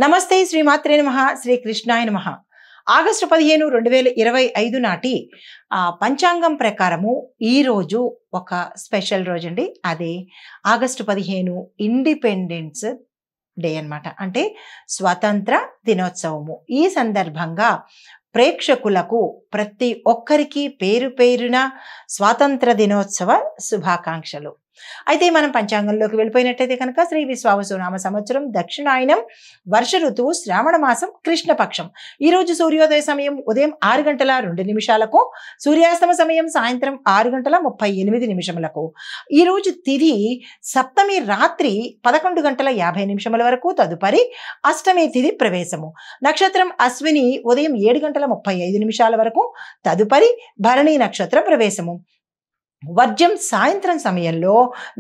నమస్తే శ్రీమాత్రే నమః శ్రీ కృష్ణాయ నమః. ఆగస్టు 15, 2025 నాటి పంచాంగం ప్రకారము ఈ రోజు ఒక స్పెషల్ రోజు అండి. అదే ఆగస్టు 15 ఇండిపెండెన్స్ డే అన్నమాట. అంటే స్వతంత్ర దినోత్సవము. ఈ సందర్భంగా ప్రేక్షకులకు ప్రతి ఒక్కరికి పేరు పేరున స్వాతంత్ర దినోత్సవ శుభాకాంక్షలు. అయితే మనం పంచాంగంలోకి వెళ్ళిపోయినట్టయితే కనుక శ్రీ విశ్వావసునామ సంవత్సరం దక్షిణాయనం వర్ష ఋతువు శ్రావణ మాసం కృష్ణపక్షం. ఈ రోజు సూర్యోదయ సమయం ఉదయం 6:02 సూర్యాస్తమ సమయం సాయంత్రం 6:38 ఈ రోజు తిథి సప్తమి రాత్రి 11:50 వరకు. తదుపరి అష్టమి తిథి ప్రవేశము. నక్షత్రం అశ్విని ఉదయం 7:35 వరకు. తదుపరి భరణి నక్షత్ర ప్రవేశము. వర్జం సాయంత్రం సమయంలో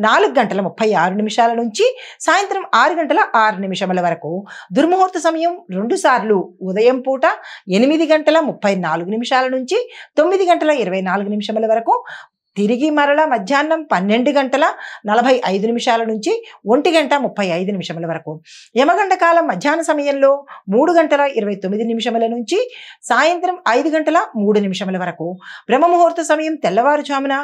4:36 నుంచి సాయంత్రం 6:06 వరకు. దుర్ముహూర్త సమయం 2 సార్లు ఉదయం పూట 8:34 నుంచి 9:24 వరకు. తిరిగి మరల మధ్యాహ్నం 12:45 నుంచి 1:35 వరకు. యమగండ కాలం మధ్యాహ్న సమయంలో 3:29 నుంచి సాయంత్రం 5:03 వరకు. బ్రహ్మముహూర్త సమయం తెల్లవారుజామున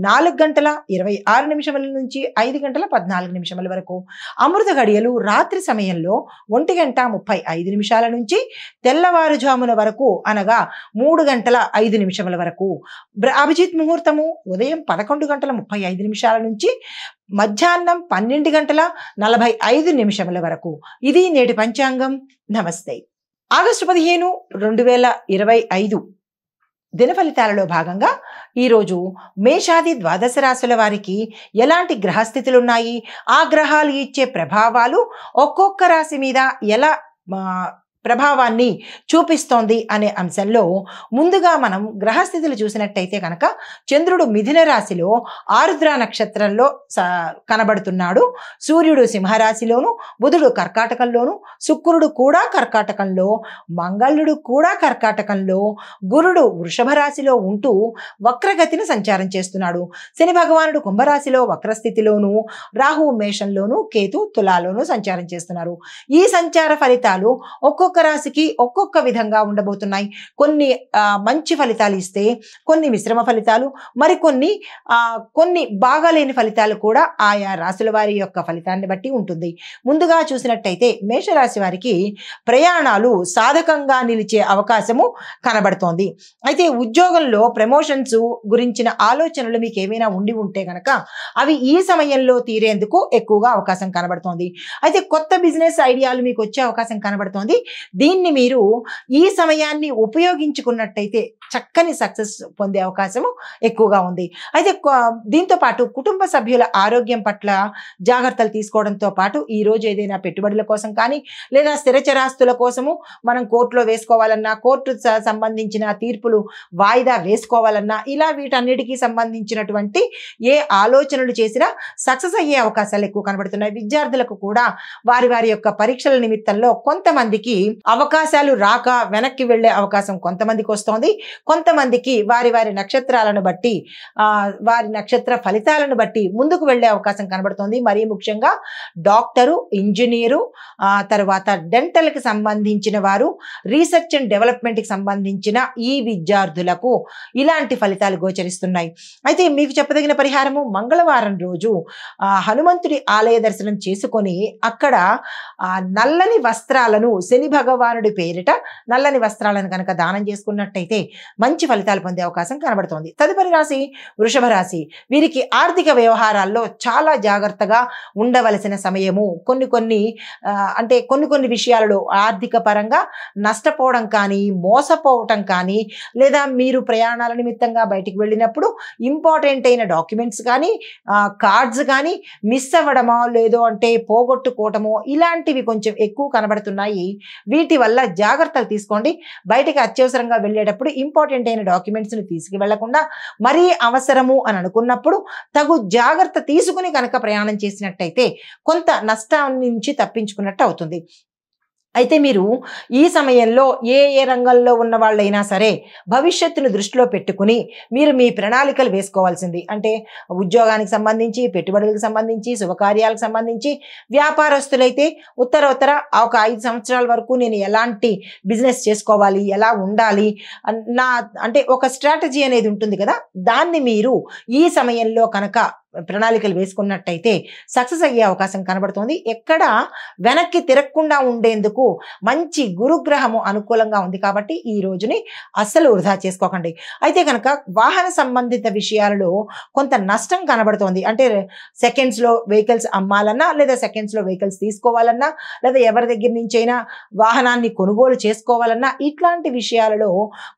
4:26 నుంచి 5:14 వరకు. అమృత గడియలు రాత్రి సమయంలో 1:35 నుంచి తెల్లవారుజామున వరకు, అనగా 3:05 వరకు. అభిజిత్ ముహూర్తము ఉదయం 11:35 నుంచి మధ్యాహ్నం 12:45 వరకు. ఇది నేటి పంచాంగం. నమస్తే. ఆగస్టు 15, 2025 దిన ఫలితాలలో భాగంగా ఈరోజు మేషాది ద్వాదశ రాశుల వారికి ఎలాంటి గ్రహస్థితులు ఉన్నాయి, ఆ గ్రహాలు ఇచ్చే ప్రభావాలు ఒక్కొక్క రాశి మీద ఎలా ప్రభావాన్ని చూపిస్తోంది అనే అంశంలో ముందుగా మనం గ్రహస్థితులు చూసినట్టయితే కనుక చంద్రుడు మిథున రాశిలో ఆరుద్ర నక్షత్రంలో కనబడుతున్నాడు. సూర్యుడు సింహరాశిలోను, బుధుడు కర్కాటకంలోను, శుక్రుడు కూడా కర్కాటకంలో, మంగళుడు కూడా కర్కాటకంలో, గురుడు వృషభ రాశిలో ఉంటూ వక్రగతిని సంచారం చేస్తున్నాడు. శని భగవానుడు కుంభరాశిలో వక్రస్థితిలోను, రాహువు మేషంలోను, కేతు తులాలోను సంచారం చేస్తున్నారు. ఈ సంచార ఫలితాలు ఒక్కొక్క రాశికి ఒక్కొక్క విధంగా ఉండబోతున్నాయి. కొన్ని మంచి ఫలితాలు ఇస్తే, కొన్ని మిశ్రమ ఫలితాలు, మరికొన్ని కొన్ని బాగాలేని ఫలితాలు కూడా ఆయా రాశుల వారి యొక్క ఫలితాన్ని బట్టి ఉంటుంది. ముందుగా చూసినట్టయితే మేషరాశి వారికి ప్రయాణాలు సాధకంగా నిలిచే అవకాశము కనబడుతోంది. అయితే ఉద్యోగంలో ప్రమోషన్స్ గురించిన ఆలోచనలు మీకు ఏమైనా ఉండి ఉంటే కనుక అవి ఈ సమయంలో తీరేందుకు ఎక్కువగా అవకాశం కనబడుతోంది. అయితే కొత్త బిజినెస్ ఐడియాలు మీకు వచ్చే అవకాశం కనబడుతోంది. దీన్ని మీరు ఈ సమయాన్ని ఉపయోగించుకున్నట్టయితే చక్కని సక్సెస్ పొందే అవకాశము ఎక్కువగా ఉంది. అయితే దీంతో పాటు కుటుంబ సభ్యుల ఆరోగ్యం పట్ల జాగ్రత్తలు తీసుకోవడంతో పాటు ఈ రోజు ఏదైనా పెట్టుబడుల కోసం కానీ, లేదా స్థిరచరాస్తుల కోసము మనం కోర్టులో వేసుకోవాలన్నా, కోర్టు సంబంధించిన తీర్పులు వాయిదా వేసుకోవాలన్నా, ఇలా వీటన్నిటికీ సంబంధించినటువంటి ఏ ఆలోచనలు చేసినా సక్సెస్ అయ్యే అవకాశాలు ఎక్కువ కనబడుతున్నాయి. విద్యార్థులకు కూడా వారి వారి యొక్క పరీక్షల నిమిత్తంలో కొంతమందికి అవకాశాలు రాక వెనక్కి వెళ్లే అవకాశం కొంతమందికి వస్తోంది. కొంతమందికి వారి వారి నక్షత్రాలను బట్టి, వారి నక్షత్ర ఫలితాలను బట్టి ముందుకు వెళ్లే అవకాశం కనబడుతోంది. మరీ ముఖ్యంగా డాక్టరు, ఇంజనీరు, తర్వాత డెంటల్కి సంబంధించిన వారు, రీసెర్చ్ అండ్ డెవలప్మెంట్కి సంబంధించిన ఈ విద్యార్థులకు ఇలాంటి ఫలితాలు గోచరిస్తున్నాయి. అయితే మీకు చెప్పదగిన పరిహారము, మంగళవారం రోజు హనుమంతుడి ఆలయ దర్శనం చేసుకొని అక్కడ నల్లని వస్త్రాలను, శని భగవానుడి పేరిట నల్లని వస్త్రాలను కనుక దానం చేసుకున్నట్టయితే మంచి ఫలితాలు పొందే అవకాశం కనబడుతోంది. తదుపరి రాశి వృషభ రాశి. వీరికి ఆర్థిక వ్యవహారాల్లో చాలా జాగ్రత్తగా ఉండవలసిన సమయము. కొన్ని విషయాలలో ఆర్థిక పరంగా నష్టపోవడం కానీ, మోసపోవటం కానీ, లేదా మీరు ప్రయాణాల నిమిత్తంగా బయటికి వెళ్ళినప్పుడు ఇంపార్టెంట్ అయిన డాక్యుమెంట్స్ కానీ, కార్డ్స్ కానీ మిస్ అవ్వడమో, లేదో అంటే పోగొట్టుకోవటమో, ఇలాంటివి కొంచెం ఎక్కువ కనబడుతున్నాయి. వీటి వల్ల జాగ్రత్తలు తీసుకోండి. బయటకి అత్యవసరంగా వెళ్ళేటప్పుడు ఇంపార్టెంట్ అయిన డాక్యుమెంట్స్ని తీసుకువెళ్లకుండా, మరీ అవసరము అని అనుకున్నప్పుడు తగు జాగ్రత్త తీసుకుని కనుక ప్రయాణం చేసినట్టయితే కొంత నష్టం నుంచి తప్పించుకున్నట్టు అవుతుంది. అయితే మీరు ఈ సమయంలో ఏ ఏ రంగంలో ఉన్న వాళ్ళైనా సరే భవిష్యత్తును దృష్టిలో పెట్టుకుని మీరు మీ ప్రణాళికలు వేసుకోవాల్సింది. అంటే ఉద్యోగానికి సంబంధించి, పెట్టుబడులకు సంబంధించి, శుభకార్యాలకు సంబంధించి, వ్యాపారస్తులైతే ఉత్తర ఒక 5 సంవత్సరాల వరకు నేను ఎలాంటి బిజినెస్ చేసుకోవాలి, ఎలా ఉండాలి, నా అంటే ఒక స్ట్రాటజీ అనేది ఉంటుంది కదా, దాన్ని మీరు ఈ సమయంలో కనుక ప్రణాళికలు వేసుకున్నట్టయితే సక్సెస్ అయ్యే అవకాశం కనబడుతుంది. ఎక్కడ వెనక్కి తిరగకుండా ఉండేందుకు మంచి గురుగ్రహము అనుకూలంగా ఉంది కాబట్టి ఈ రోజుని అస్సలు వృధా చేసుకోకండి. అయితే కనుక వాహన సంబంధిత విషయాలలో కొంత నష్టం కనబడుతోంది. అంటే సెకండ్స్లో వెహికల్స్ అమ్మాలన్నా, లేదా సెకండ్స్లో వెహికల్స్ తీసుకోవాలన్నా, లేదా ఎవరి దగ్గర నుంచైనా వాహనాన్ని కొనుగోలు చేసుకోవాలన్నా, ఇట్లాంటి విషయాలలో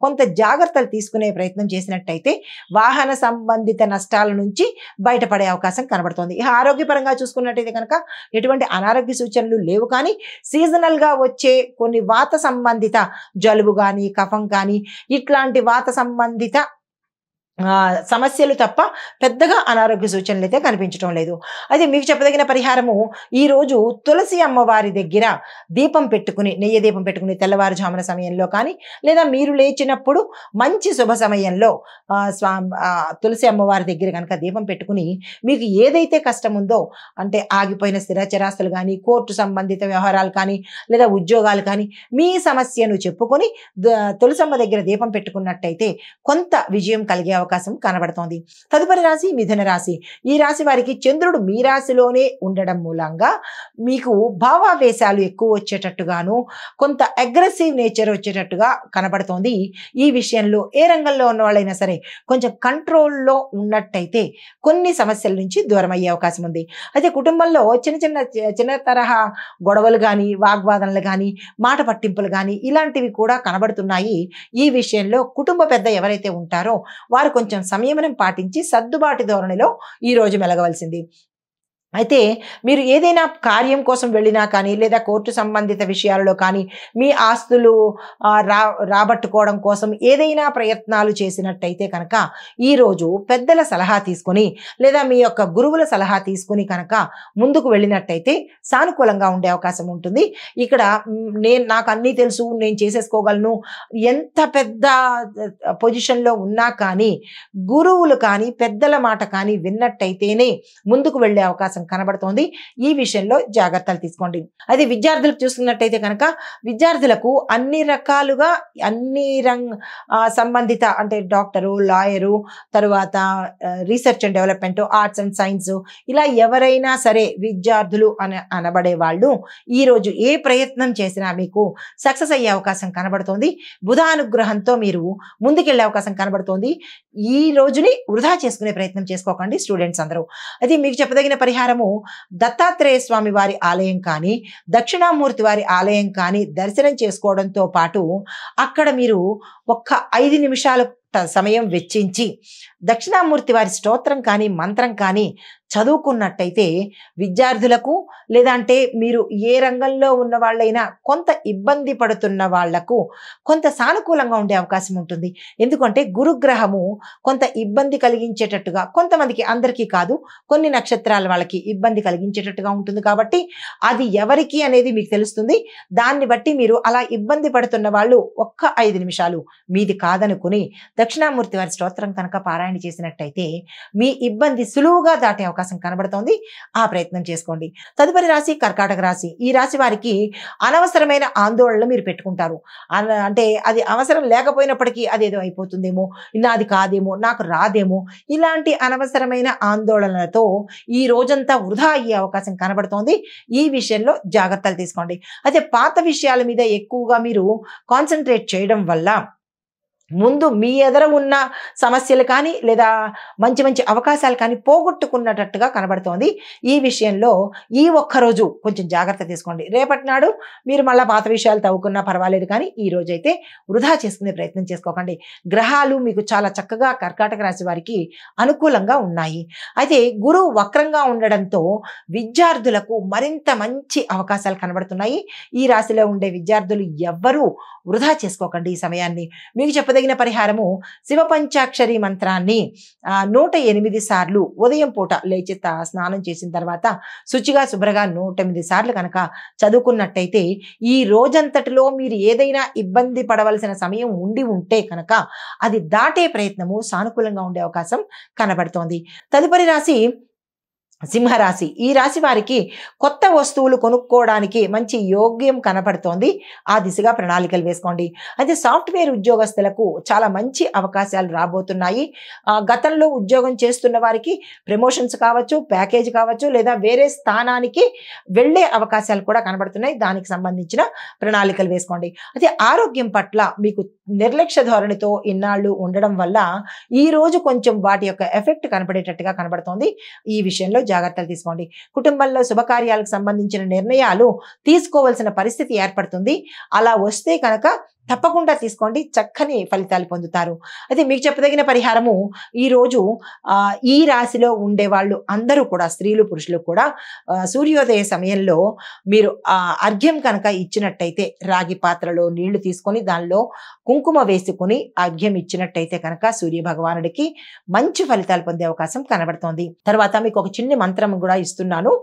కొంత జాగ్రత్తలు తీసుకునే ప్రయత్నం చేసినట్టయితే వాహన సంబంధిత నష్టాల నుంచి బయటపడే అవకాశం కనబడుతోంది. ఆరోగ్యపరంగా చూసుకున్నట్టయితే కనుక ఎటువంటి అనారోగ్య సూచనలు లేవు. కానీ సీజనల్గా వచ్చే కొన్ని వాత సంబంధిత జలుబు కానీ, కఫం కానీ, ఇట్లాంటి వాత సంబంధిత సమస్యలు తప్ప పెద్దగా అనారోగ్య సూచనలు అయితే కనిపించడం లేదు. అయితే మీకు చెప్పదగిన పరిహారము, ఈరోజు తులసి అమ్మవారి దగ్గర దీపం పెట్టుకుని, నెయ్యి దీపం పెట్టుకుని తెల్లవారుజామున సమయంలో కానీ, లేదా మీరు లేచినప్పుడు మంచి శుభ సమయంలో తులసి అమ్మవారి దగ్గర కనుక దీపం పెట్టుకుని, మీకు ఏదైతే కష్టం ఉందో, అంటే ఆగిపోయిన స్థిరచరాస్తులు కానీ, కోర్టు సంబంధిత వ్యవహారాలు కానీ, లేదా ఉద్యోగాలు కానీ, మీ సమస్యను చెప్పుకొని తులసమ్మ దగ్గర దీపం పెట్టుకున్నట్టయితే కొంత విజయం కలిగే అవకాశం కనబడుతోంది. తదుపరి రాశి మిథున రాశి. ఈ రాశి వారికి చంద్రుడు మీ రాశిలోనే ఉండడం మూలంగా మీకు భావావేశాలు ఎక్కువ వచ్చేటట్టుగాను, కొంత అగ్రెసివ్ నేచర్ వచ్చేటట్టుగా కనబడుతోంది. ఈ విషయంలో ఏ రంగంలో ఉన్న వాళ్ళైనా సరే కొంచెం కంట్రోల్లో ఉన్నట్టయితే కొన్ని సమస్యల నుంచి దూరం అయ్యే అవకాశం ఉంది. అయితే కుటుంబంలో చిన్న తరహా గొడవలు కానీ, వాగ్వాదనలు కానీ, మాట పట్టింపులు కానీ, ఇలాంటివి కూడా కనబడుతున్నాయి. ఈ విషయంలో కుటుంబ పెద్ద ఎవరైతే ఉంటారో వారు కొంచెం సంయమనం పాటించి సర్దుబాటు ధోరణిలో ఈ రోజు మెలగవలసింది. అయితే మీరు ఏదైనా కార్యం కోసం వెళ్ళినా కానీ, లేదా కోర్టు సంబంధిత విషయాలలో కానీ, మీ ఆస్తులు రాబట్టుకోవడం కోసం ఏదైనా ప్రయత్నాలు చేసినట్టయితే కనుక ఈరోజు పెద్దల సలహా తీసుకొని, లేదా మీ యొక్క గురువుల సలహా తీసుకుని కనుక ముందుకు వెళ్ళినట్టయితే సానుకూలంగా ఉండే అవకాశం ఉంటుంది. ఇక్కడ నాకు అన్నీ తెలుసు, నేను చేసేసుకోగలను, ఎంత పెద్ద పొజిషన్లో ఉన్నా కానీ గురువులు కానీ, పెద్దల మాట కానీ విన్నట్టయితేనే ముందుకు వెళ్ళే అవకాశం కనబడుతోంది. ఈ విషయంలో జాగ్రత్తలు తీసుకోండి. అది విద్యార్థులకు చూసుకున్నట్టయితే కనుక విద్యార్థులకు అన్ని రకాలుగా అన్ని సంబంధిత, అంటే డాక్టరు, లాయరు, తరువాత research and development, arts and science, ఇలా ఎవరైనా సరే విద్యార్థులు అనబడే వాళ్ళు ఈరోజు ఏ ప్రయత్నం చేసినా మీకు సక్సెస్ అయ్యే అవకాశం కనబడుతోంది. బుధ అనుగ్రహంతో మీరు ముందుకెళ్లే అవకాశం కనబడుతోంది. ఈ రోజుని వృధా చేసుకునే ప్రయత్నం చేసుకోకండి స్టూడెంట్స్ అందరూ. అది మీకు చెప్పదగిన పరిహారము, దత్తాత్రేయ స్వామి వారి ఆలయం కానీ, దక్షిణామూర్తి వారి ఆలయం కానీ దర్శనం చేసుకోవడంతో పాటు అక్కడ మీరు ఒక్క 5 నిమిషాలు సమయం వెచ్చించి దక్షిణామూర్తి వారి స్తోత్రం కానీ, మంత్రం కానీ చదువుకున్నట్టయితే విద్యార్థులకు, లేదంటే మీరు ఏ రంగంలో ఉన్న వాళ్ళైనా కొంత ఇబ్బంది పడుతున్న వాళ్లకు కొంత సానుకూలంగా ఉండే అవకాశం ఉంటుంది. ఎందుకంటే గురుగ్రహము కొంత ఇబ్బంది కలిగించేటట్టుగా, కొంతమందికి, అందరికీ కాదు, కొన్ని నక్షత్రాల వాళ్ళకి ఇబ్బంది కలిగించేటట్టుగా ఉంటుంది. కాబట్టి అది ఎవరికి అనేది మీకు తెలుస్తుంది. దాన్ని బట్టి మీరు అలా ఇబ్బంది పడుతున్న వాళ్ళు ఒక్క 5 నిమిషాలు మీది కాదనుకుని దక్షిణామూర్తి వారి స్తోత్రం కనుక పారాయణ చేసినట్టయితే మీ ఇబ్బంది సులువుగా దాటే అవకాశం కనబడుతోంది. ఆ ప్రయత్నం చేసుకోండి. తదుపరి రాశి కర్కాటక రాశి. ఈ రాశి వారికి అనవసరమైన ఆందోళనలు మీరు పెట్టుకుంటారు. అంటే అది అవసరం లేకపోయినప్పటికీ అదేదో అయిపోతుందేమో, నాది కాదేమో, నాకు రాదేమో, ఇలాంటి అనవసరమైన ఆందోళనలతో ఈ రోజంతా వృధా అయ్యే అవకాశం కనబడుతోంది. ఈ విషయంలో జాగ్రత్తలు తీసుకోండి. అయితే పాత విషయాల మీద ఎక్కువగా మీరు కాన్సన్ట్రేట్ చేయడం వల్ల ముందు మీ ఎదుర ఉన్న సమస్యలు కానీ, లేదా మంచి మంచి అవకాశాలు కానీ పోగొట్టుకున్నట్టుగా కనబడుతోంది. ఈ విషయంలో ఈ ఒక్కరోజు కొంచెం జాగ్రత్త తీసుకోండి. రేపటి నాడు మీరు మళ్ళీ పాత విషయాలు తవ్వుకున్నా పర్వాలేదు, కానీ ఈ రోజైతే వృధా చేసుకునే ప్రయత్నం చేసుకోకండి. గ్రహాలు మీకు చాలా చక్కగా కర్కాటక రాశి వారికి అనుకూలంగా ఉన్నాయి. అయితే గురువు వక్రంగా ఉండడంతో విద్యార్థులకు మరింత మంచి అవకాశాలు కనబడుతున్నాయి. ఈ రాశిలో ఉండే విద్యార్థులు ఎవ్వరూ వృధా చేసుకోకండి ఈ సమయాన్ని. మీకు చెప్ప చెప్పదగిన పరిహారము శివ పంచాక్షరి మంత్రాన్ని 108 సార్లు ఉదయం పూట లేచి స్నానం చేసిన తర్వాత శుచిగా శుభ్రగా 108 సార్లు కనుక చదువుకున్నట్టయితే ఈ రోజంతటిలో మీరు ఏదైనా ఇబ్బంది పడవలసిన సమయం ఉండి ఉంటే కనుక అది దాటే ప్రయత్నము సానుకూలంగా ఉండే అవకాశం కనబడుతోంది. తదుపరి రాశి సింహరాశి. ఈ రాశి వారికి కొత్త వస్తువులు కొనుక్కోవడానికి మంచి యోగ్యం కనపడుతోంది. ఆ దిశగా ప్రణాళికలు వేసుకోండి. అయితే సాఫ్ట్వేర్ ఉద్యోగస్తులకు చాలా మంచి అవకాశాలు రాబోతున్నాయి. గతంలో ఉద్యోగం చేస్తున్న వారికి ప్రమోషన్స్ కావచ్చు, ప్యాకేజ్ కావచ్చు, లేదా వేరే స్థానానికి వెళ్ళే అవకాశాలు కూడా కనబడుతున్నాయి. దానికి సంబంధించిన ప్రణాళికలు వేసుకోండి. అయితే ఆరోగ్యం పట్ల మీకు నిర్లక్ష్య ధోరణితో ఇన్నాళ్ళు ఉండడం వల్ల ఈ రోజు కొంచెం వాటి యొక్క ఎఫెక్ట్ కనపడేటట్టుగా కనబడుతోంది. ఈ విషయంలో జాగ్రత్తలు తీసుకోండి. కుటుంబంలో శుభకార్యాలకు సంబంధించిన నిర్ణయాలు తీసుకోవాల్సిన పరిస్థితి ఏర్పడుతుంది. అలా వస్తే కనుక తప్పకుండా తీసుకోండి, చక్కని ఫలితాలు పొందుతారు. అయితే మీకు చెప్పదగిన పరిహారము ఈరోజు ఈ రాశిలో ఉండే వాళ్ళు అందరూ కూడా, స్త్రీలు పురుషులు కూడా సూర్యోదయ సమయంలో మీరు అర్ఘ్యం కనుక ఇచ్చినట్టయితే రాగి పాత్రలో నీళ్లు తీసుకొని దానిలో కుంకుమ వేసుకొని అర్ఘ్యం ఇచ్చినట్టయితే కనుక సూర్య భగవానుడికి మంచి ఫలితాలు పొందే అవకాశం కనబడుతోంది. తర్వాత మీకు ఒక చిన్న మంత్రం కూడా ఇస్తున్నాను.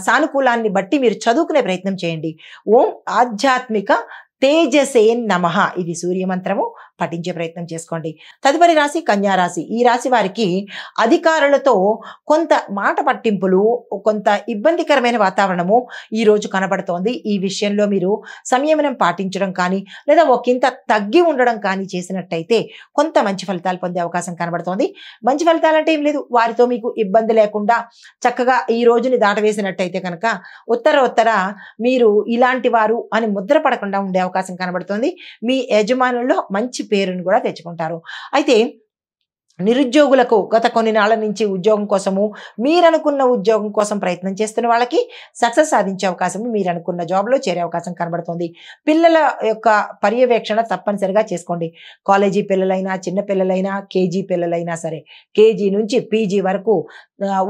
సానుకూలాన్ని బట్టి మీరు చదువుకునే ప్రయత్నం చేయండి. ఓం ఆధ్యాత్మిక తేజసే నమః, ఇది సూర్య మంత్రము, పఠించే ప్రయత్నం చేసుకోండి. తదుపరి రాశి కన్యా రాశి. ఈ రాశి వారికి అధికారులతో కొంత మాట పట్టింపులు, కొంత ఇబ్బందికరమైన వాతావరణము ఈ రోజు కనబడుతోంది. ఈ విషయంలో మీరు సంయమనం పాటించడం కానీ లేదా ఒకంత తగ్గి ఉండడం కానీ చేసినట్టయితే కొంత మంచి ఫలితాలు పొందే అవకాశం కనబడుతోంది. మంచి ఫలితాలు అంటే ఏం లేదు, వారితో మీకు ఇబ్బంది లేకుండా చక్కగా ఈ రోజుని దాటవేసినట్టయితే కనుక ఉత్తర మీరు ఇలాంటి వారు అని ముద్ర పడకుండా ఉండే అవకాశం కనబడుతోంది. మీ యజమానుల్లో మంచి పేరును కూడా తెచ్చుకుంటారు. అయితే నిరుద్యోగులకు గత కొన్ని నాళ్ల నుంచి ఉద్యోగం కోసము, మీరనుకున్న ఉద్యోగం కోసం ప్రయత్నం చేస్తున్న వాళ్ళకి సక్సెస్ సాధించే అవకాశం, మీరు అనుకున్న జాబ్లో చేరే అవకాశం కనబడుతుంది. పిల్లల యొక్క పర్యవేక్షణ తప్పనిసరిగా చేసుకోండి. కాలేజీ పిల్లలైనా, చిన్న పిల్లలైనా, కేజీ పిల్లలైనా సరే, కేజీ నుంచి పీజీ వరకు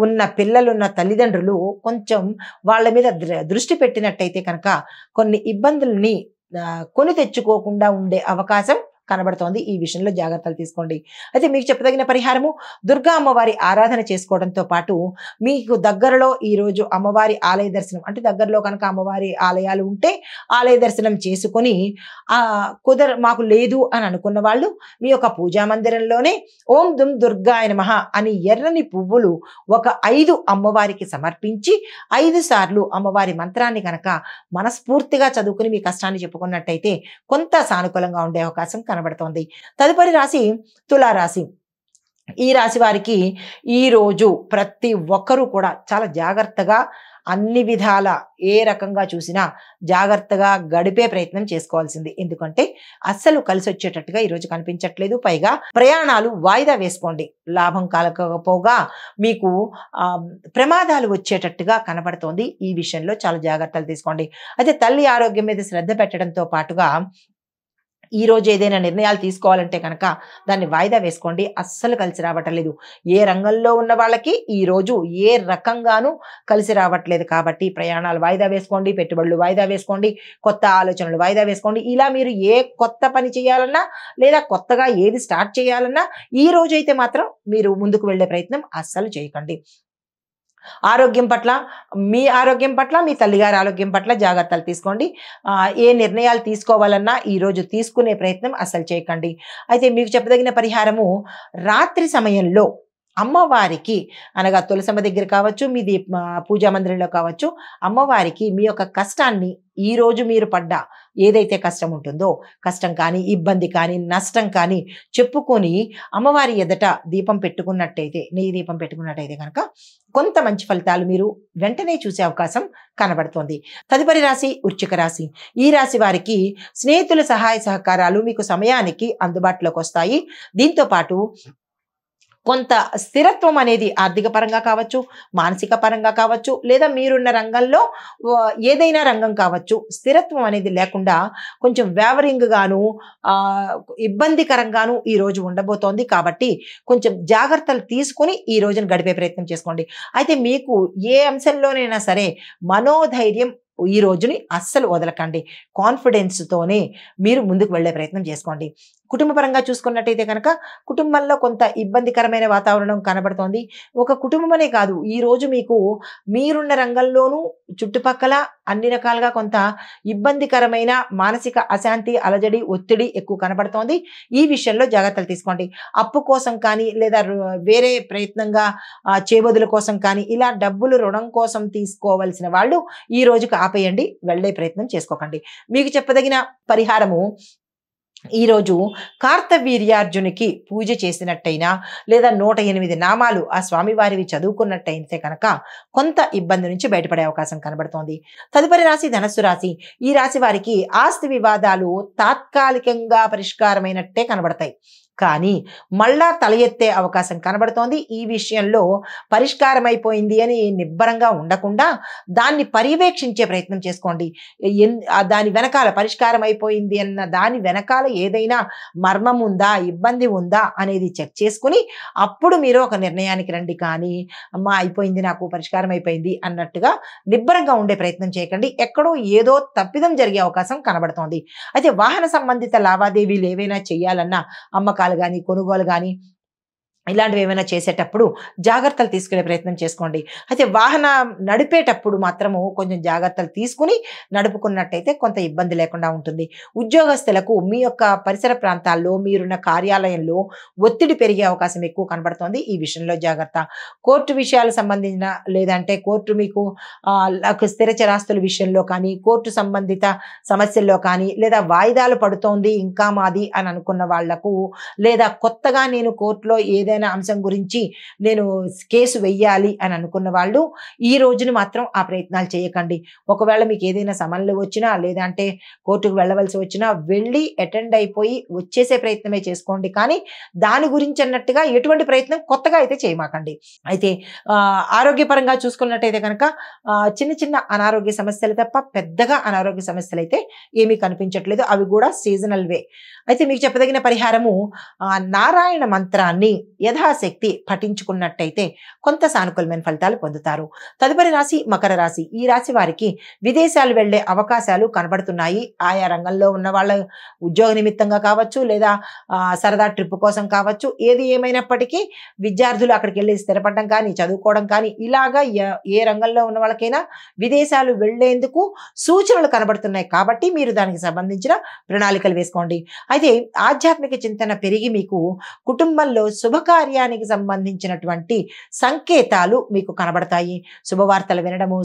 ఉన్న పిల్లలున్న తల్లిదండ్రులు కొంచెం వాళ్ళ మీద దృష్టి పెట్టినట్టయితే కనుక కొన్ని ఇబ్బందుల్ని కొని తెచ్చుకోకుండా ఉండే అవకాశం కనబడుతోంది. ఈ విషయంలో జాగ్రత్తలు తీసుకోండి. అయితే మీకు చెప్పదగిన పరిహారము దుర్గా అమ్మవారి ఆరాధన చేసుకోవడంతో పాటు మీకు దగ్గరలో ఈరోజు అమ్మవారి ఆలయ దర్శనం, అంటే దగ్గరలో కనుక అమ్మవారి ఆలయాలు ఉంటే ఆలయ దర్శనం చేసుకొని మాకు లేదు అని అనుకున్న వాళ్ళు మీ యొక్క పూజా మందిరంలోనే ఓం దుమ్ దుర్గాయ నమః అని ఎర్రని పువ్వులు ఒక 5 అమ్మవారికి సమర్పించి 5 సార్లు అమ్మవారి మంత్రాన్ని కనుక మనస్ఫూర్తిగా చదువుకుని మీ కష్టాన్ని చెప్పుకున్నట్టయితే కొంత సానుకూలంగా ఉండే అవకాశం కనబడుతోంది. తదుపరి రాశి తులారాశి. ఈ రాశి వారికి ఈ రోజు ప్రతి ఒక్కరూ కూడా చాలా జాగ్రత్తగా, అన్ని విధాల ఏ రకంగా చూసినా జాగ్రత్తగా గడిపే ప్రయత్నం చేసుకోవాల్సింది. ఎందుకంటే అస్సలు కలిసి వచ్చేటట్టుగా ఈరోజు కనిపించట్లేదు. పైగా ప్రయాణాలు వాయిదా వేసుకోండి. లాభం కలగకపోగా మీకు ప్రమాదాలు వచ్చేటట్టుగా కనబడుతోంది. ఈ విషయంలో చాలా జాగ్రత్తలు తీసుకోండి. అయితే తల్లి ఆరోగ్యం మీద శ్రద్ధ పెట్టడంతో పాటుగా ఈ రోజు ఏదైనా నిర్ణయాలు తీసుకోవాలంటే కనుక దాన్ని వాయిదా వేసుకోండి. అస్సలు కలిసి రావట్లేదు. ఏ రంగంలో ఉన్న వాళ్ళకి ఈ రోజు ఏ రకంగానూ కలిసి రావట్లేదు. కాబట్టి ప్రయాణాలు వాయిదా వేసుకోండి, పెట్టుబడులు వాయిదా వేసుకోండి, కొత్త ఆలోచనలు వాయిదా వేసుకోండి. ఇలా మీరు ఏ కొత్త పని చేయాలన్నా లేదా కొత్తగా ఏది స్టార్ట్ చేయాలన్నా ఈ రోజు అయితే మాత్రం మీరు ముందుకు వెళ్ళే ప్రయత్నం అస్సలు చేయకండి. ఆరోగ్యం పట్ల, మీ ఆరోగ్యం పట్ల, మీ తల్లిగారి ఆరోగ్యం పట్ల జాగ్రత్తలు తీసుకోండి. ఏ నిర్ణయాలు తీసుకోవాలన్నా ఈరోజు తీసుకునే ప్రయత్నం అస్సలు చేయకండి. అయితే మీకు చెప్పదగిన పరిహారము రాత్రి సమయంలో అమ్మవారికి, అనగా తులసమ్మ దగ్గర కావచ్చు, మీది పూజా మందిరంలో కావచ్చు, అమ్మవారికి మీ యొక్క కష్టాన్ని, ఈ రోజు మీరు పడ్డ ఏదైతే కష్టం ఉంటుందో, కష్టం కానీ, ఇబ్బంది కానీ, నష్టం కానీ చెప్పుకొని అమ్మవారి ఎదుట దీపం పెట్టుకున్నట్టయితే, నెయ్యి దీపం పెట్టుకున్నట్టయితే కనుక కొంత మంచి ఫలితాలు మీరు వెంటనే చూసే అవకాశం కనబడుతోంది. తదుపరి రాశి వృశ్చిక రాశి. ఈ రాశి వారికి స్నేహితుల సహాయ సహకారాలు మీకు సమయానికి అందుబాటులోకి వస్తాయి. దీంతో పాటు కొంత స్థిరత్వం అనేది ఆర్థిక పరంగా కావచ్చు, మానసిక పరంగా కావచ్చు, లేదా మీరున్న రంగంలో ఏదైనా రంగం కావచ్చు, స్థిరత్వం అనేది లేకుండా కొంచెం వేవరింగ్గాను, ఇబ్బందికరంగాను ఈ రోజు ఉండబోతోంది. కాబట్టి కొంచెం జాగ్రత్తలు తీసుకొని ఈ రోజును గడిపే ప్రయత్నం చేసుకోండి. అయితే మీకు ఏ అంశంలోనైనా సరే మనోధైర్యం ఈ రోజుని అస్సలు వదలకండి. కాన్ఫిడెన్స్తోనే మీరు ముందుకు వెళ్ళే ప్రయత్నం చేసుకోండి. కుటుంబ పరంగా చూసుకున్నట్టయితే కనుక కుటుంబంలో కొంత ఇబ్బందికరమైన వాతావరణం కనబడుతోంది. ఒక కుటుంబమనే కాదు, ఈ రోజు మీకు మీరున్న రంగంలోనూ చుట్టుపక్కల అన్ని రకాలుగా కొంత ఇబ్బందికరమైన మానసిక అశాంతి, అలజడి, ఒత్తిడి ఎక్కువ కనబడుతోంది. ఈ విషయంలో జాగ్రత్తలు తీసుకోండి. అప్పు కోసం కానీ లేదా వేరే ప్రయత్నంగా చేబదుల కోసం కానీ ఇలా డబ్బులు రుణం కోసం తీసుకోవలసిన వాళ్ళు ఈ రోజుకి ఆపేయండి. వెళ్ళే ప్రయత్నం చేసుకోకండి. మీకు చెప్పదగిన పరిహారము, ఈరోజు కార్తవీర్యార్జునికి పూజ చేసినట్టయినా లేదా 108 నామాలు ఆ స్వామివారివి చదువుకున్నట్టయితే కనుక కొంత ఇబ్బంది నుంచి బయటపడే అవకాశం కనబడుతోంది. తదుపరి రాశి ధనస్సు రాశి. ఈ రాశి వారికి ఆస్తి వివాదాలు తాత్కాలికంగా పరిష్కారమైనట్టే కనబడతాయి, కానీ మళ్ళా తల ఎత్తే అవకాశం కనబడుతోంది. ఈ విషయంలో పరిష్కారం అయిపోయింది అని నిబ్బరంగా ఉండకుండా దాన్ని పర్యవేక్షించే ప్రయత్నం చేసుకోండి. దాని వెనకాల పరిష్కారం అయిపోయింది అన్న దాని వెనకాల ఏదైనా మర్మం ఉందా, ఇబ్బంది ఉందా అనేది చెక్ చేసుకుని అప్పుడు మీరు ఒక నిర్ణయానికి రండి. కానీ అమ్మ అయిపోయింది, నాకు పరిష్కారం అయిపోయింది అన్నట్టుగా నిబ్బరంగా ఉండే ప్రయత్నం చేయకండి. ఎక్కడో ఏదో తప్పిదం జరిగే అవకాశం కనబడుతోంది. అయితే వాహన సంబంధిత లావాదేవీలు ఏవైనా చేయాలన్నా, అమ్మకాలు కానీ కొనుగోలు కానీ ఇలాంటివి ఏమైనా చేసేటప్పుడు జాగ్రత్తలు తీసుకునే ప్రయత్నం చేసుకోండి. అయితే వాహనం నడిపేటప్పుడు మాత్రము కొంచెం జాగ్రత్తలు తీసుకుని నడుపుకున్నట్టయితే కొంత ఇబ్బంది లేకుండా ఉంటుంది. ఉద్యోగస్తులకు మీ యొక్క పరిసర ప్రాంతాల్లో మీరున్న కార్యాలయంలో ఒత్తిడి పెరిగే అవకాశం ఎక్కువ కనబడుతోంది. ఈ విషయంలో జాగ్రత్త. కోర్టు విషయాలకు సంబంధించిన లేదంటే కోర్టు మీకు స్థిర చరాస్తుల విషయంలో కానీ, కోర్టు సంబంధిత సమస్యల్లో కానీ, లేదా వాయిదాలు పడుతోంది ఇంకా మాది అని అనుకున్న వాళ్లకు, లేదా కొత్తగా నేను కోర్టులో ఏదైనా అంశం గురించి నేను కేసు వెయ్యాలి అని అనుకున్న వాళ్ళు ఈ రోజుని మాత్రం ఆ ప్రయత్నాలు చేయకండి. ఒకవేళ మీకు ఏదైనా సమన్లు వచ్చినా లేదంటే కోర్టుకు వెళ్ళవలసి వచ్చినా వెళ్ళి అటెండ్ అయిపోయి వచ్చేసే ప్రయత్నమే చేసుకోండి. కానీ దాని గురించి అన్నట్టుగా ఎటువంటి ప్రయత్నం కొత్తగా అయితే చేయమాకండి. అయితే ఆరోగ్యపరంగా చూసుకున్నట్టయితే కనుక చిన్న చిన్న అనారోగ్య సమస్యలు తప్ప పెద్దగా అనారోగ్య సమస్యలు అయితే ఏమీ కనిపించట్లేదు. అవి కూడా సీజనల్ వే. అయితే మీకు చెప్పదగిన పరిహారము, నారాయణ మంత్రాన్ని యథాశక్తి పఠించుకున్నట్టయితే కొంత సానుకూలమైన ఫలితాలు పొందుతారు. తదుపరి రాశి మకర రాశి. ఈ రాశి వారికి విదేశాలు వెళ్లే అవకాశాలు కనబడుతున్నాయి. ఆయా రంగంలో ఉన్న వాళ్ళ ఉద్యోగ నిమిత్తంగా కావచ్చు, లేదా సరదా ట్రిప్ కోసం కావచ్చు, ఏది ఏమైనప్పటికీ విద్యార్థులు అక్కడికి వెళ్ళి స్థిరపడడం కానీ, చదువుకోవడం కానీ, ఇలాగా ఏ రంగంలో ఉన్న వాళ్ళకైనా విదేశాలు వెళ్లేందుకు సూచనలు కనబడుతున్నాయి. కాబట్టి మీరు దానికి సంబంధించిన ప్రణాళికలు వేసుకోండి. అయితే ఆధ్యాత్మిక చింతన పెరిగి మీకు కుటుంబంలో శుభకార్యానికి సంబంధించినటువంటి సంకేతాలు మీకు కనబడతాయి. శుభవార్తలు వినడము,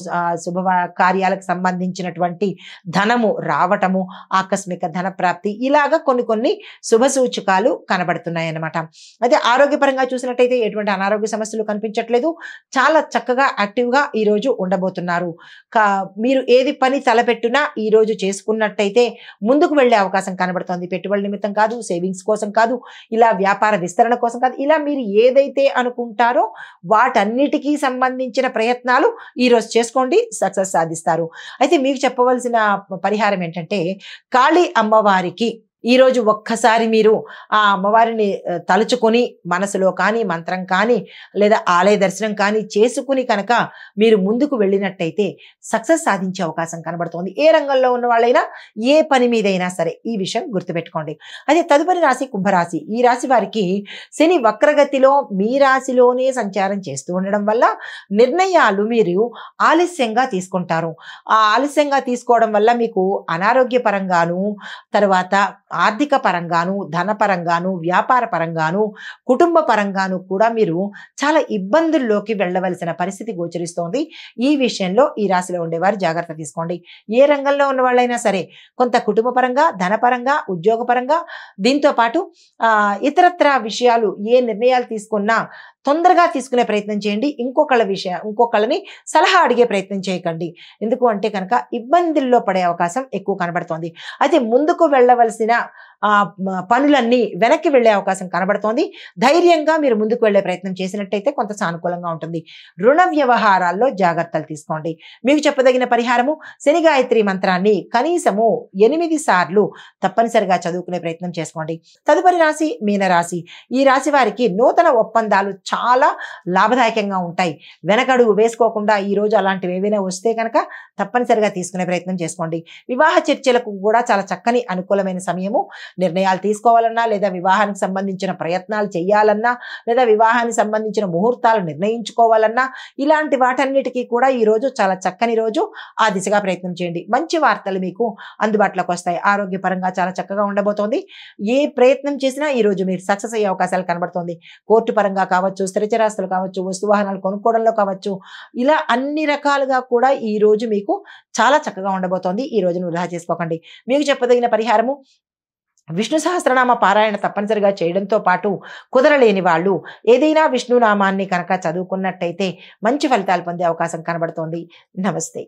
శుభకార్యాలకు సంబంధించినటువంటి ధనము రావటము, ఆకస్మిక ధన ప్రాప్తి, ఇలాగా కొన్ని శుభ సూచకాలు కనబడుతున్నాయి అన్నమాట. అయితే ఆరోగ్యపరంగా చూసినట్టయితే ఎటువంటి అనారోగ్య సమస్యలు కనిపించట్లేదు. చాలా చక్కగా యాక్టివ్గా ఈరోజు ఉండబోతున్నారు. మీరు ఏది పని తలపెట్టినా ఈరోజు చేసుకున్నట్టయితే ముందుకు వెళ్ళే అవకాశం కనబడుతోంది. పెట్టుబడుల నిమిత్తం కాదు, సేవింగ్స్ కోసం కాదు, ఇలా వ్యాపార విస్తరణ కోసం కాదు, ఇలా మీరు ఏదైతే అనుకుంటారో వాటన్నిటికీ సంబంధించిన ప్రయత్నాలు ఈరోజు చేసుకోండి, సక్సెస్ సాధిస్తారు. అయితే మీకు చెప్పవలసిన పరిహారం ఏంటంటే, కాళీ అమ్మవారికి ఈరోజు ఒక్కసారి మీరు ఆ అమ్మవారిని తలుచుకొని మనసులో కానీ, మంత్రం కానీ, లేదా ఆలయ దర్శనం కానీ చేసుకుని కనుక మీరు ముందుకు వెళ్ళినట్టయితే సక్సెస్ సాధించే అవకాశం కనబడుతోంది. ఏ రంగంలో ఉన్న వాళ్ళైనా, ఏ పని మీదైనా సరే ఈ విషయం గుర్తుపెట్టుకోండి. అదే తదుపరి రాశి కుంభరాశి. ఈ రాశి వారికి శని వక్రగతిలో మీ రాశిలోనే సంచారం చేస్తూ ఉండడం వల్ల నిర్ణయాలు మీరు ఆలస్యంగా తీసుకుంటారు. ఆ ఆలస్యంగా తీసుకోవడం వల్ల మీకు అనారోగ్య పరంగాను, తర్వాత ఆర్థిక పరంగాను, ధనపరంగాను, వ్యాపార పరంగాను, కుటుంబ పరంగాను కూడా మీరు చాలా ఇబ్బందుల్లోకి వెళ్ళవలసిన పరిస్థితి గోచరిస్తోంది. ఈ విషయంలో ఈ రాశిలో ఉండేవారు జాగ్రత్త తీసుకోండి. ఏ రంగంలో ఉన్న వాళ్ళైనా సరే కొంత కుటుంబ పరంగా, ధనపరంగా, ఉద్యోగపరంగా, దీంతో పాటు ఇతరత్ర విషయాలు ఏ నిర్ణయాలు తీసుకున్నా తొందరగా తీసుకునే ప్రయత్నం చేయండి. ఇంకొకళ్ళని సలహా అడిగే ప్రయత్నం చేయకండి. ఎందుకు అంటే కనుక ఇబ్బందుల్లో పడే అవకాశం ఎక్కువ కనబడుతోంది. అయితే ముందుకు వెళ్ళవలసిన పనులన్నీ వెనక్కి వెళ్ళే అవకాశం కనబడుతోంది. ధైర్యంగా మీరు ముందుకు వెళ్ళే ప్రయత్నం చేసినట్టయితే కొంత సానుకూలంగా ఉంటుంది. రుణ వ్యవహారాల్లో జాగ్రత్తలు తీసుకోండి. మీకు చెప్పదగిన పరిహారము, శని గాయత్రి మంత్రాన్ని కనీసము 8 సార్లు తప్పనిసరిగా చదువుకునే ప్రయత్నం చేసుకోండి. తదుపరి రాశి మీనరాశి. ఈ రాశి వారికి నూతన ఒప్పందాలు చాలా లాభదాయకంగా ఉంటాయి. వెనకడుగు వేసుకోకుండా ఈ రోజు అలాంటివి ఏవైనా వస్తే కనుక తప్పనిసరిగా తీసుకునే ప్రయత్నం చేసుకోండి. వివాహ చర్చలకు కూడా చాలా చక్కని అనుకూలమైన సమయము. నిర్ణయాలు తీసుకోవాలన్నా, లేదా వివాహానికి సంబంధించిన ప్రయత్నాలు చేయాలన్నా, లేదా వివాహానికి సంబంధించిన ముహూర్తాలు నిర్ణయించుకోవాలన్నా, ఇలాంటి వాటన్నిటికీ కూడా ఈ రోజు చాలా చక్కని రోజు. ఆ దిశగా ప్రయత్నం చేయండి. మంచి వార్తలు మీకు అందుబాటులోకి వస్తాయి. ఆరోగ్యపరంగా చాలా చక్కగా ఉండబోతోంది. ఏ ప్రయత్నం చేసినా ఈ రోజు మీరు సక్సెస్ అయ్యే అవకాశాలు కనబడుతోంది. కోర్టు పరంగా కావచ్చు, స్థిరచరాస్తులు కావచ్చు, వస్తు వాహనాలు కొనుక్కోవడంలో కావచ్చు, ఇలా అన్ని రకాలుగా కూడా ఈ రోజు మీకు చాలా చక్కగా ఉండబోతోంది. ఈ రోజును వృధా చేసుకోకండి. మీకు చెప్పదగిన పరిహారము విష్ణు సహస్రనామ పారాయణ తప్పనిసరిగా చేయడంతో పాటు కుదరలేని వాళ్ళు ఏదైనా విష్ణునామాన్ని కనుక చదువుకున్నట్టయితే మంచి ఫలితాలు పొందే అవకాశం కనబడుతోంది. నమస్తే.